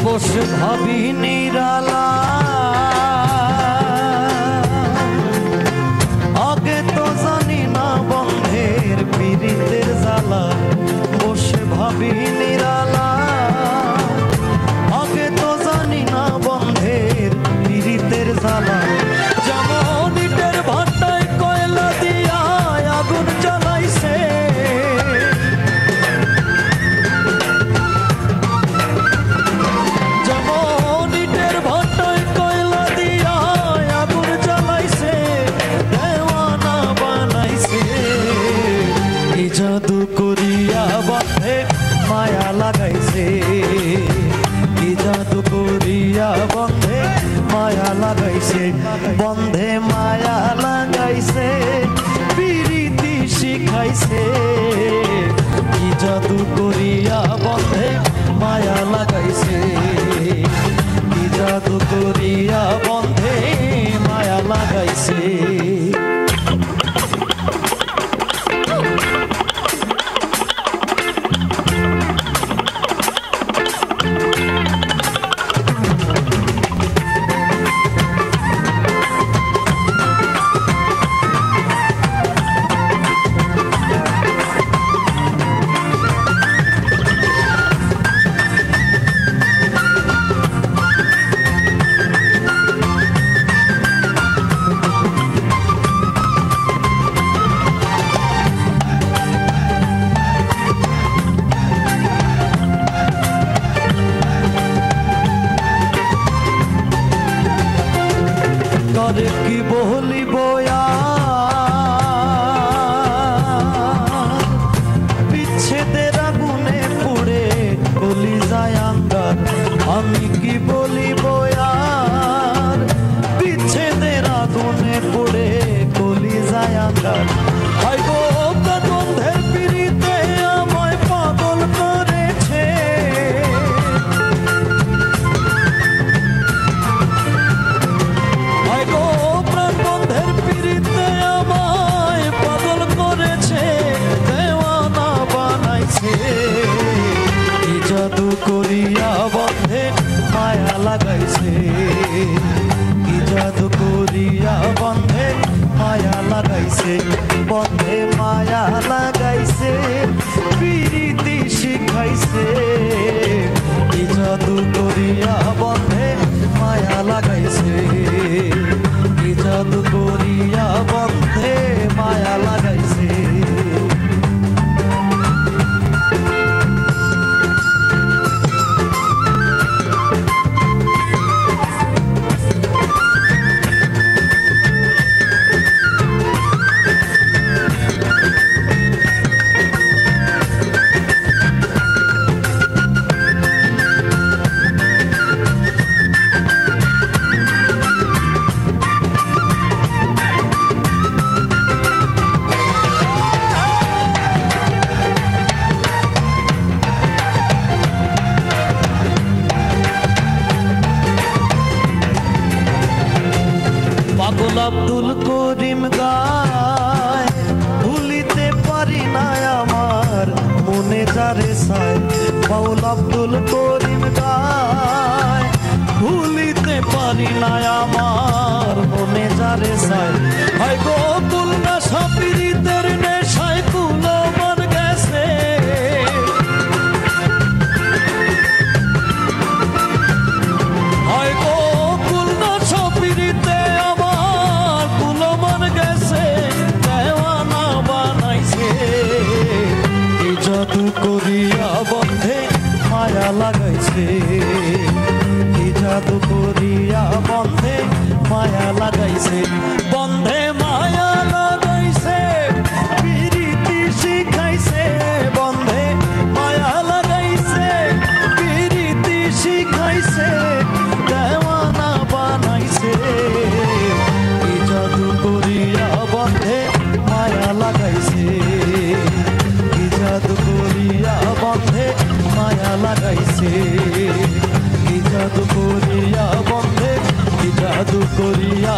বসে ভাবি নিরালা আগে তো জানি না বন্ধের পীড়িতের জ্বালা। বসে ভাবি নিরালা আগে তো জানি না বন্ধের পীড়িতের জ্বালা। যেমন ইটের ভাটায় কয়লা দিয়া আগুন জ্বালাইছে, জাদু করিয়া বন্ধে মায়া লাগাইছে, কি জাদু করিয়া বন্ধে মায়া লাগাইছে। বন্ধে মায়া লাগাইছে প্রীতি শিখাইছে, কি জাদু করিয়া বন্ধে মায়া লাগাইছে, কি জাদু করিয়া বন্ধে মায়া লাগাইছে। তরে কি বলিব বিচ্ছেদের আগুনে পুড়ে কলিজায় আঙ্গার। আমি কি বলিব বিচ্ছেদের আগুনে পুড়ে কলিজায় আঙ্গার। হয়তো বন্ধের পিড়িতে আমায় পাগল করেছে, বন্ধের পিড়িতে আমায় পাগল করেছে, দেওয়ানা বানাইছে। কি জাদু করিয়া বন্ধে মায়া লাগাইছে, কি জাদু করিয়া বন্ধে মায়া লাগাইছে। বন্ধে মায়া লাগাইছে প্রীতি শিখাইছে, কি জাদু করিয়া বন্ধে মায়া লাগাইছে, কি জাদু করিয়া বন্ধে মায়া লাগাইছে। পাগল আব্দুল করিম গায় ভুলিতে পারি না আমার মনে যারে চায়। পাগল আব্দুল করিম গায় ভুলিতে পারি না আমার মনে যারে চায়। হয় গো তুলনা সাপিরিতের নেশায় কুলো মন গেছে, হয় গো তুলনা সাপিরিতে জাদু করিয়া বন্ধে মায়া লাগাইছে, কি জাদু করিয়া বন্ধে মায়া লাগাইছে। বন্ধে মায়া লাগাইছে প্রীতি শিখাইছে, বন্ধে মায়া লাগাইছে। লাগাইছে, কি জাদু করিয়া বন্ধে মায়া লাগাইছে, কি জাদু করিয়া বন্ধে, কি জাদু করিয়া